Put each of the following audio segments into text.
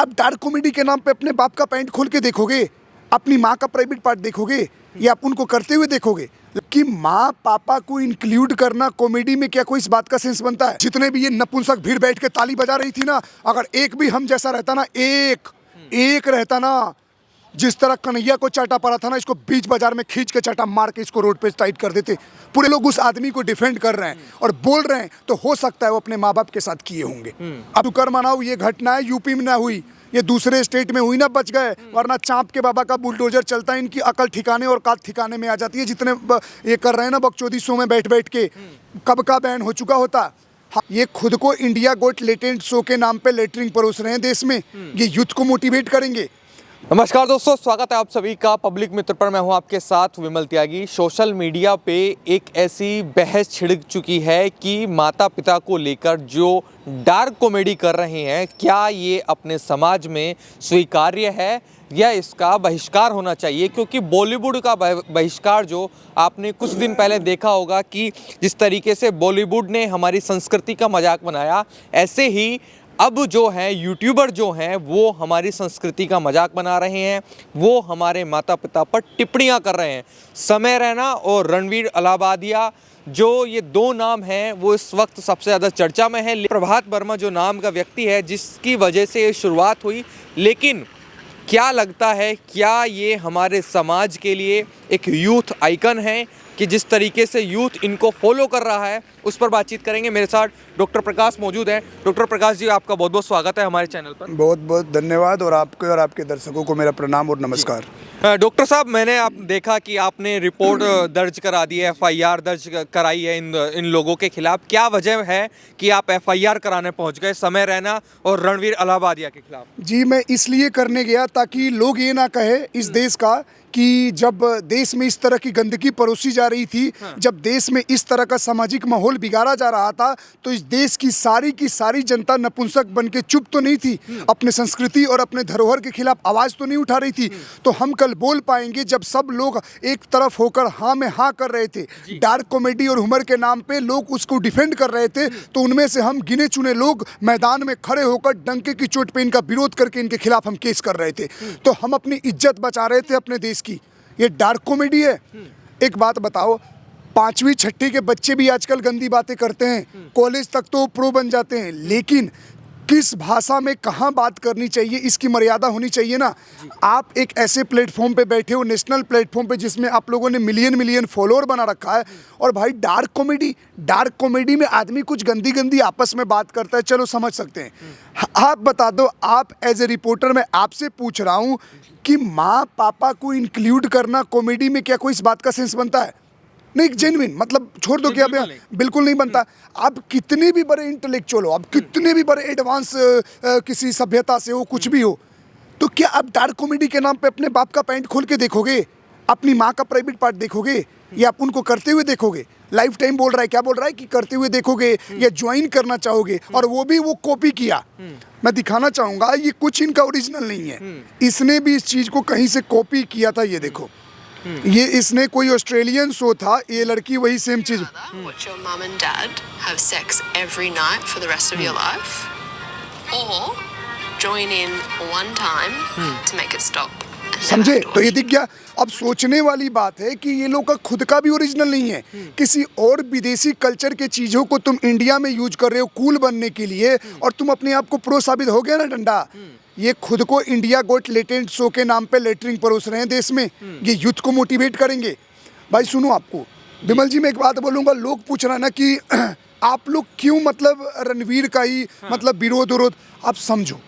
आप dark comedy के नाम पे अपने बाप का पैंट खोल के देखोगे, अपनी माँ का प्राइवेट पार्ट देखोगे, या आप उनको करते हुए देखोगे? कि माँ पापा को इंक्लूड करना कॉमेडी में क्या कोई इस बात का सेंस बनता है? जितने भी ये नपुंसक भीड़ बैठ के ताली बजा रही थी ना, अगर एक भी हम जैसा रहता ना, एक रहता ना, जिस तरह कन्हैया को चाटा पड़ा था ना, इसको बीच बाजार में खींच के चाटा मार के इसको रोड पे टाइट कर देते। पूरे लोग उस आदमी को डिफेंड कर रहे हैं और बोल रहे हैं, तो हो सकता है वो अपने माँ बाप के साथ किए होंगे। अब शुक्र मनाओ ये घटना है यूपी में ना हुई, ये दूसरे स्टेट में हुई ना, बच गए, वरना चाँप के बाबा का बुलडोजर चलता है, इनकी अकल ठिकाने और कात ठिकाने में आ जाती है। जितने ये कर रहे हैं ना बकचोदी शो में बैठ बैठ के, कब का बैन हो चुका होता। हाँ, ये खुद को इंडिया गोट लेटेंट शो के नाम पे लेटरिंग परोस रहे हैं देश में, ये यूथ को मोटिवेट करेंगे। नमस्कार दोस्तों, स्वागत है आप सभी का पब्लिक मित्र पर। मैं हूं आपके साथ विमल त्यागी। सोशल मीडिया पे एक ऐसी बहस छिड़ चुकी है कि माता पिता को लेकर जो डार्क कॉमेडी कर रहे हैं, क्या ये अपने समाज में स्वीकार्य है या इसका बहिष्कार होना चाहिए? क्योंकि बॉलीवुड का बहिष्कार जो आपने कुछ दिन पहले देखा होगा कि जिस तरीके से बॉलीवुड ने हमारी संस्कृति का मजाक बनाया, ऐसे ही अब जो है यूट्यूबर जो हैं वो हमारी संस्कृति का मजाक बना रहे हैं, वो हमारे माता पिता पर टिप्पणियां कर रहे हैं। समय रैना और रणवीर अलाहाबादिया, जो ये दो नाम हैं वो इस वक्त सबसे ज़्यादा चर्चा में है। प्रभात वर्मा जो नाम का व्यक्ति है जिसकी वजह से ये शुरुआत हुई, लेकिन क्या लगता है, क्या ये हमारे समाज के लिए एक यूथ आइकन है कि जिस तरीके से यूथ इनको फॉलो कर रहा है? उस पर बातचीत करेंगे। मेरे साथ डॉक्टर प्रकाश मौजूद हैं। डॉक्टर प्रकाश जी, आपका बहुत बहुत स्वागत है हमारे चैनल पर। बहुत बहुत धन्यवाद, और आपके और आपके दर्शकों को मेरा प्रणाम और नमस्कार। डॉक्टर साहब, मैंने आप देखा कि आपने रिपोर्ट दर्ज करा दी है, FIR दर्ज कराई है इन लोगों के खिलाफ। क्या वजह है कि आप FIR कराने पहुंच गए समय रैना और रणवीर अलाहाबादिया के खिलाफ? जी, मैं इसलिए करने गया ताकि लोग ये ना कहे इस देश का कि जब देश में इस तरह की गंदगी परोसी जा रही थी, जब देश में इस तरह का सामाजिक माहौल बिगाड़ा जा रहा था, तो इस देश की सारी जनता नपुंसक बन के चुप तो नहीं थी, अपने संस्कृति और अपने धरोहर के खिलाफ आवाज़ तो नहीं उठा रही थी। तो हम कल बोल पाएंगे जब सब लोग एक तरफ होकर हाँ में हाँ कर रहे थे, डार्क कॉमेडी और ह्यूमर के नाम पे लोग उसको डिफेंड कर रहे थे, तो उनमें से हम गिने चुने लोग मैदान में खड़े होकर डंके की चोट पे इनका विरोध करके इनके खिलाफ हम केस कर रहे थे। तो हम अपनी इज्जत बचा रहे थे अपने देश की। ये डार्क कॉमेडी है। एक बात बताओ, 5वीं 6ठी के बच्चे भी आजकल गंदी बातें करते हैं, कॉलेज तक तो प्रो बन जाते हैं, लेकिन किस भाषा में कहाँ बात करनी चाहिए इसकी मर्यादा होनी चाहिए ना। आप एक ऐसे प्लेटफॉर्म पे बैठे हो, नेशनल प्लेटफॉर्म पे, जिसमें आप लोगों ने मिलियन फॉलोअर बना रखा है, और भाई डार्क कॉमेडी में आदमी कुछ गंदी आपस में बात करता है, चलो समझ सकते हैं। आप बता दो, आप एज ए रिपोर्टर मैं आपसे पूछ रहा हूँ कि माँ पापा को इंक्लूड करना कॉमेडी में क्या कोई इस बात का सेंस बनता है? नहीं, जेन्युइन, मतलब छोड़ दो कि अब बिल्कुल नहीं बनता। आप कितने भी बड़े इंटेलेक्चुअल हो, आप कितने भी बड़े एडवांस किसी सभ्यता से हो, कुछ भी हो, तो क्या आप डार्क कॉमेडी के नाम पे अपने बाप का पैंट खोल के देखोगे, अपनी माँ का प्राइवेट पार्ट देखोगे, या आप उनको करते हुए देखोगे? लाइफ टाइम बोल रहा है, क्या बोल रहा है कि करते हुए देखोगे या ज्वाइन करना चाहोगे, और वो भी वो कॉपी किया। मैं दिखाना चाहूँगा, ये कुछ इनका ओरिजिनल नहीं है, इसने भी इस चीज़ को कहीं से कॉपी किया था। ये देखो, ये इसने कोई ऑस्ट्रेलियन शो था, ये लड़की वही सेम चीज। Watch your mum and dad have sex every night for the rest of your life, or join in one time to make it stop. समझे? तो ये दिख गया। अब सोचने वाली बात है कि ये लोग का खुद का भी ओरिजिनल नहीं है, किसी और विदेशी कल्चर के चीज़ों को तुम इंडिया में यूज कर रहे हो कूल बनने के लिए, और तुम अपने आप को प्रो साबित हो गया ना डंडा। ये खुद को इंडिया गोट लेटेंट शो के नाम पे लेटरिंग परोस रहे हैं देश में, ये यूथ को मोटिवेट करेंगे। भाई सुनो, आपको विमल जी मैं एक बात बोलूँगा, लोग पूछ रहे हैं ना कि आप लोग क्यों मतलब रणवीर का ही मतलब विरोध, आप समझो,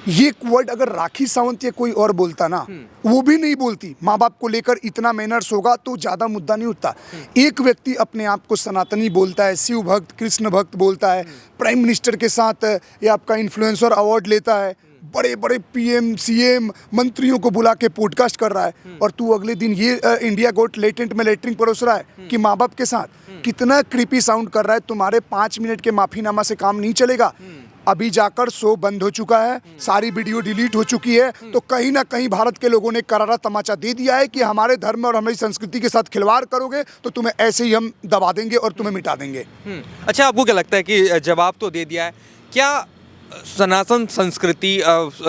ये वर्ड अगर राखी सावंत या कोई और बोलता ना, वो भी नहीं बोलती। माँ बाप को लेकर इतना मैनर्स होगा तो ज़्यादा मुद्दा नहीं उठता। एक व्यक्ति अपने आप को सनातनी बोलता है, शिव भक्त, कृष्ण भक्त बोलता है, प्राइम मिनिस्टर के साथ ये आपका इन्फ्लुएंसर अवार्ड लेता है, बड़े बड़े PM CM मंत्रियों को बुला के पॉडकास्ट कर रहा है, और तू अगले दिन ये इंडिया गोट लेटेंट में लेटरिंग परोस रहा है कि माँ बाप के साथ। कितना क्रीपी साउंड कर रहा है। तुम्हारे 5 मिनट के माफीनामा से काम नहीं चलेगा। अभी जाकर शो बंद हो चुका है, सारी वीडियो डिलीट हो चुकी है, तो कहीं ना कहीं भारत के लोगों ने करारा तमाचा दे दिया है कि हमारे धर्म और हमारी संस्कृति के साथ खिलवाड़ करोगे तो तुम्हें ऐसे ही हम दबा देंगे और तुम्हें मिटा देंगे। अच्छा, आपको क्या लगता है कि जवाब तो दे दिया है, क्या सनातन संस्कृति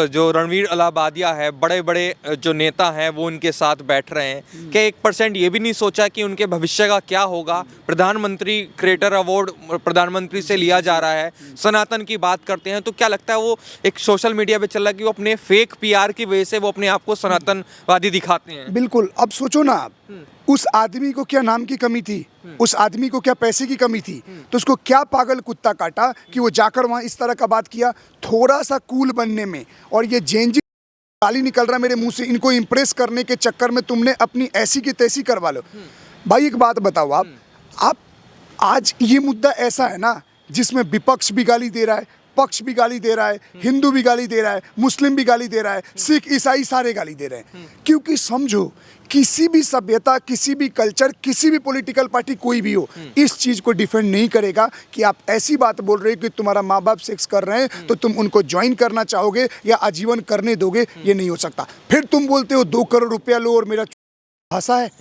जो रणवीर अलाहाबादिया है, बड़े बड़े जो नेता हैं वो उनके साथ बैठ रहे हैं, क्या 1% ये भी नहीं सोचा कि उनके भविष्य का क्या होगा? प्रधानमंत्री क्रिएटर अवार्ड प्रधानमंत्री से लिया जा रहा है, सनातन की बात करते हैं, तो क्या लगता है वो एक सोशल मीडिया पे चल रहा है कि वो अपने फेक पीआर की वजह से वो अपने आप को सनातनवादी दिखाते हैं? बिल्कुल। अब सोचो ना आप, उस आदमी को क्या नाम की कमी थी, उस आदमी को क्या पैसे की कमी थी, तो उसको क्या पागल कुत्ता काटा कि वो जाकर वहाँ इस तरह का बात किया? थोड़ा सा कूल बनने में, और ये जेनजी गाली निकल रहा है मेरे मुंह से, इनको इम्प्रेस करने के चक्कर में तुमने अपनी ऐसी की तैसी करवा लो। भाई एक बात बताओ, आप आज ये मुद्दा ऐसा है ना जिसमें विपक्ष भी गाली दे रहा है, पक्ष भी गाली दे रहा है, हिंदू भी गाली दे रहा है, मुस्लिम भी गाली दे रहा है, सिख ईसाई सारे गाली दे रहे हैं। क्योंकि समझो, किसी भी सभ्यता, किसी भी कल्चर, किसी भी पॉलिटिकल पार्टी कोई भी हो, इस चीज को डिफेंड नहीं करेगा कि आप ऐसी बात बोल रहे हो कि तुम्हारा माँ बाप सेक्स कर रहे हैं तो तुम उनको ज्वाइन करना चाहोगे या आजीवन करने दोगे। ये नहीं हो सकता। फिर तुम बोलते हो 2 करोड़ रुपया लो और मेरा भाषा है।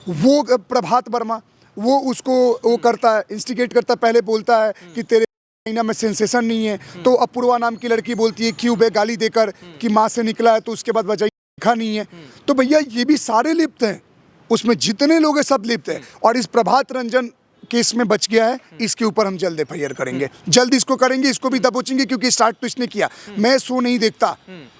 वो प्रभात वर्मा, वो उसको वो करता है, इंस्टिगेट करता है, पहले बोलता है कि तेरे महीना में सेंसेशन नहीं है, तो अपूर्वा नाम की लड़की बोलती है क्यों बे, गाली देकर कि माँ से निकला है, तो उसके बाद वजह लिखा नहीं है। तो भैया ये भी सारे लिप्त हैं, उसमें जितने लोग हैं सब लिप्त हैं। और इस प्रभात रंजन केस में बच गया है, इसके ऊपर हम जल्द एफआईआर करेंगे, जल्द इसको करेंगे, इसको भी दबोचेंगे, क्योंकि स्टार्ट तो इसने किया। मैं शो नहीं देखता,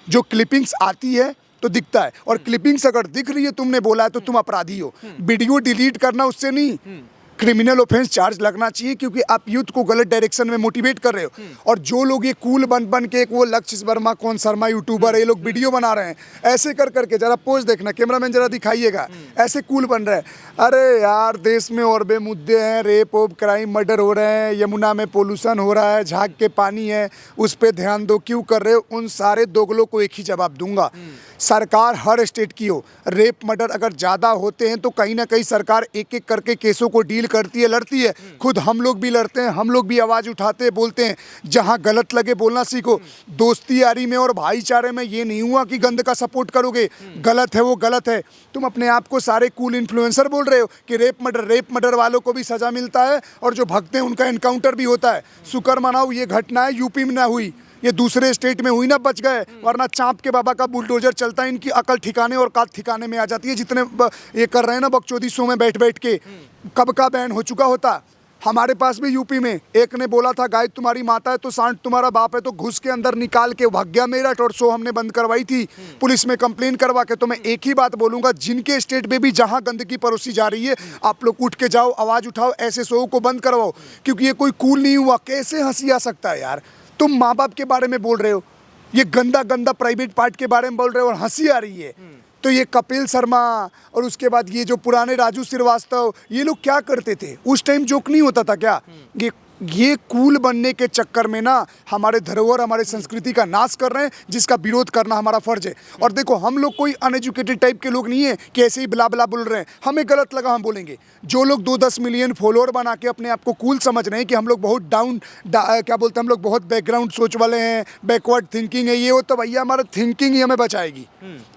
जो क्लिपिंग्स आती है तो दिखता है, और क्लिपिंग्स अगर दिख रही है, तुमने बोला है तो तुम अपराधी हो। वीडियो डिलीट करना उससे नहीं, क्रिमिनल ऑफेंस चार्ज लगना चाहिए, क्योंकि आप यूथ को गलत डायरेक्शन में मोटिवेट कर रहे हो। और जो लोग ये कूल बन के, एक वो लक्ष्य वर्मा, कौन शर्मा यूट्यूबर है, ये लोग वीडियो बना रहे हैं ऐसे कर करके, जरा पोज देखना, कैमरामैन जरा दिखाइएगा, ऐसे कूल बन रहे हैं। अरे यार, देश में और बे मुद्दे हैं, रेप ऑफ क्राइम, मर्डर हो रहे हैं, यमुना में पोल्यूशन हो रहा है, झाग के पानी है, उस पर ध्यान दो, क्यों कर रहे हो? उन सारे दोगलों को एक ही जवाब दूंगा, सरकार हर स्टेट की हो, रेप मर्डर अगर ज़्यादा होते हैं तो कहीं ना कहीं सरकार एक एक करके केसों को डील करती है, लड़ती है। खुद हम लोग भी लड़ते हैं, हम लोग भी आवाज़ उठाते हैं, बोलते हैं। जहाँ गलत लगे बोलना सीखो। दोस्ती यारी में और भाईचारे में ये नहीं हुआ कि गंद का सपोर्ट करोगे, गलत है वो गलत है। तुम अपने आप को सारे कूल इन्फ्लुएंसर बोल रहे हो कि रेप मर्डर वालों को भी सज़ा मिलता है, और जो भगते हैं उनका एनकाउंटर भी होता है। शुक्र मनाओ ये घटना है यूपी में ना हुई, ये दूसरे स्टेट में हुई ना, बच गए, वरना चाँप के बाबा का बुलडोजर चलता है, इनकी अकल ठिकाने और कात ठिकाने में आ जाती है। जितने ये कर रहे हैं ना बकचोदी शो में बैठ के, कब का बैन हो चुका होता। हमारे पास भी यूपी में एक ने बोला था गाय तुम्हारी माता है तो सांड तुम्हारा बाप है, तो घुस के अंदर निकाल के भाग गया मेरठ, और शो हमने बंद करवाई थी पुलिस में कंप्लेन करवा के। तो मैं एक ही बात बोलूँगा, जिनके स्टेट में भी जहाँ गंदगी परोसी जा रही है, आप लोग उठ के जाओ, आवाज़ उठाओ, ऐसे शो को बंद करवाओ, क्योंकि ये कोई कूल नहीं हुआ। कैसे हंसी आ सकता है यार? तुम माँ बाप के बारे में बोल रहे हो, ये गंदा प्राइवेट पार्ट के बारे में बोल रहे हो और हंसी आ रही है। तो ये कपिल शर्मा और उसके बाद ये जो पुराने राजू श्रीवास्तव, ये लोग क्या करते थे उस टाइम? जोक नहीं होता था क्या? ये कूल बनने के चक्कर में ना हमारे धरोहर, हमारे संस्कृति का नाश कर रहे हैं, जिसका विरोध करना हमारा फर्ज है। और देखो, हम लोग कोई अनएजुकेटेड टाइप के लोग नहीं है कि ऐसे ही बिला बिला बोल रहे हैं। हमें गलत लगा हम बोलेंगे। जो लोग 2-10 मिलियन फॉलोअर बना के अपने आप को कूल समझ रहे हैं कि हम लोग बहुत क्या बोलते हैं, हम लोग बहुत बैकग्राउंड सोच वाले हैं, बैकवर्ड थिंकिंग है, ये हो, तो भैया हमारा थिंकिंग ही हमें बचाएगी,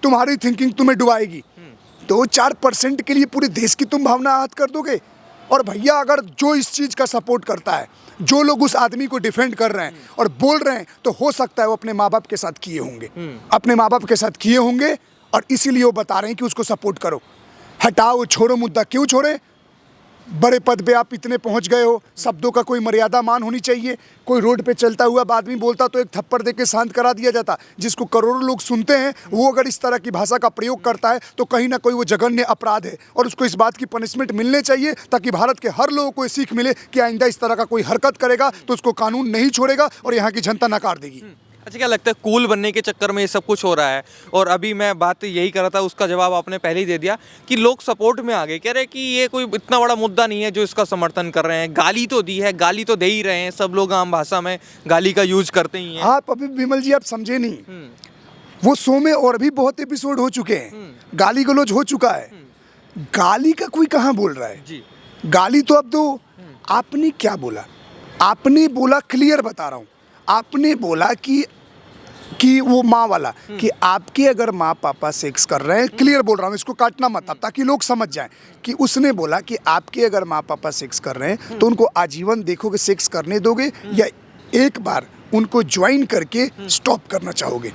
तुम्हारी थिंकिंग तुम्हें डुबाएगी। 2-4% के लिए पूरे देश की तुम भावना आहत कर दोगे। और भैया, अगर जो इस चीज़ का सपोर्ट करता है, जो लोग उस आदमी को डिफेंड कर रहे हैं और बोल रहे हैं, तो हो सकता है वो अपने माँ बाप के साथ किए होंगे, अपने माँ बाप के साथ किए होंगे, और इसीलिए वो बता रहे हैं कि उसको सपोर्ट करो। हटाओ, छोड़ो मुद्दा। क्यों छोड़े? बड़े पद पे आप इतने पहुंच गए हो, शब्दों का कोई मर्यादा मान होनी चाहिए। कोई रोड पे चलता हुआ आदमी बोलता तो एक थप्पड़ दे के शांत करा दिया जाता। जिसको करोड़ों लोग सुनते हैं, वो अगर इस तरह की भाषा का प्रयोग करता है तो कहीं ना कोई वो जघन्य अपराध है, और उसको इस बात की पनिशमेंट मिलने चाहिए, ताकि भारत के हर लोगों को सीख मिले कि आइंदा इस तरह का कोई हरकत करेगा तो उसको कानून नहीं छोड़ेगा और यहाँ की जनता नकार देगी। अच्छा, क्या लगता है कूल बनने के चक्कर में ये सब कुछ हो रहा है? और अभी मैं बात यही कर रहा था, उसका जवाब आपने पहले ही दे दिया कि लोग सपोर्ट में आ गए, कह रहे हैं कि ये कोई इतना बड़ा मुद्दा नहीं है जो इसका समर्थन कर रहे हैं। गाली तो दी है, गाली तो दे ही रहे हैं, सब लोग आम भाषा में गाली का यूज करते ही हैं। आप अभी विमल जी, आप समझे नहीं, वो शो में और भी बहुत एपिसोड हो चुके हैं, गाली गलौज हो चुका है। गाली का कोई कहाँ बोल रहा है जी? गाली तो अब दो। आपने क्या बोला? आपने बोला, क्लियर बता रहा हूँ, आपने बोला कि वो माँ वाला, कि आपके अगर माँ पापा सेक्स कर रहे हैं, क्लियर बोल रहा हूँ, इसको काटना मत अब, ताकि लोग समझ जाएं कि उसने बोला कि आपके अगर माँ पापा सेक्स कर रहे हैं तो उनको आजीवन देखोगे, सेक्स करने दोगे, या एक बार उनको ज्वाइन करके स्टॉप करना चाहोगे।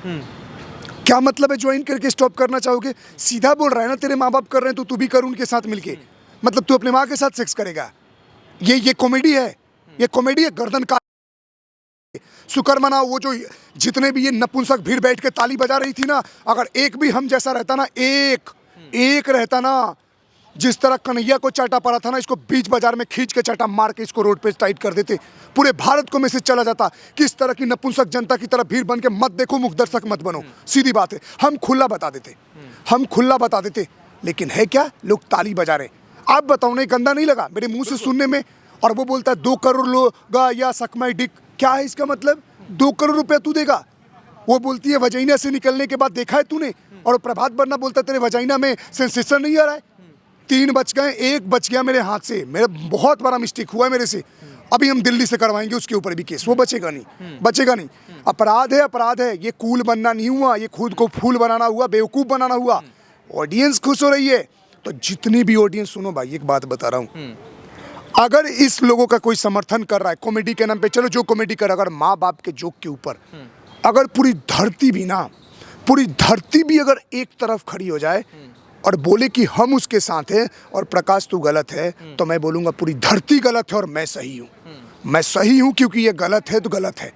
क्या मतलब है ज्वाइन करके स्टॉप करना चाहोगे? सीधा बोल रहा है ना, तेरे माँ बाप कर रहे हैं तो तू भी कर उनके साथ मिलके। मतलब तू अपने माँ के साथ सेक्स करेगा? ये कॉमेडी है, ये कॉमेडी है। गर्दन का शुक्र मनाओ वो जो जितने भी ये नपुंसक भीड़ बैठ के ताली बजा रही थी ना, अगर एक भी हम जैसा रहता ना, एक रहता ना, जिस तरह कन्हैया को चाटा पड़ा था ना, इसको बीच बाजार में खींच के चाटा मार के इसको रोड पे टाइट कर देते, पूरे भारत को मैसेज चला जाता कि इस तरह की नपुंसक जनता की तरह भीड़ बन के मत देखो, मुख दर्शक मत बनो। सीधी बात है, हम खुला बता देते, लेकिन है क्या, लोग ताली बजा रहे। आप बताओ, नहीं गंदा नहीं लगा मेरे मुंह से सुनने में? और वो बोलता है 2 करोड़ लोग या सकमाई डिक, क्या है इसका मतलब? 2 करोड़ रुपया तू देगा? वो बोलती है वजाइना से निकलने के बाद देखा है तूने? और प्रभात बन्ना बोलता है तेरे वजाइना में सेंसेशन नहीं आ रहा है। 3 बच गए, 1 बच गया मेरे हाथ से, मेरा बहुत बड़ा मिस्टेक हुआ है मेरे से। अभी हम दिल्ली से करवाएंगे उसके ऊपर भी केस, वो बचेगा नहीं। अपराध है। ये कूल बनना नहीं हुआ, ये खुद को फूल बनाना हुआ, बेवकूफ़ बनाना हुआ। ऑडियंस खुश हो रही है तो जितनी भी ऑडियंस, सुनो भाई एक बात बता रहा हूँ, अगर इस लोगों का कोई समर्थन कर रहा है कॉमेडी के नाम पे, चलो जो कॉमेडी कर, अगर माँ बाप के जोक के ऊपर अगर पूरी धरती भी अगर एक तरफ खड़ी हो जाए और बोले कि हम उसके साथ हैं और प्रकाश तू गलत है, तो मैं बोलूँगा पूरी धरती गलत है और मैं सही हूँ। क्योंकि ये गलत है तो गलत है।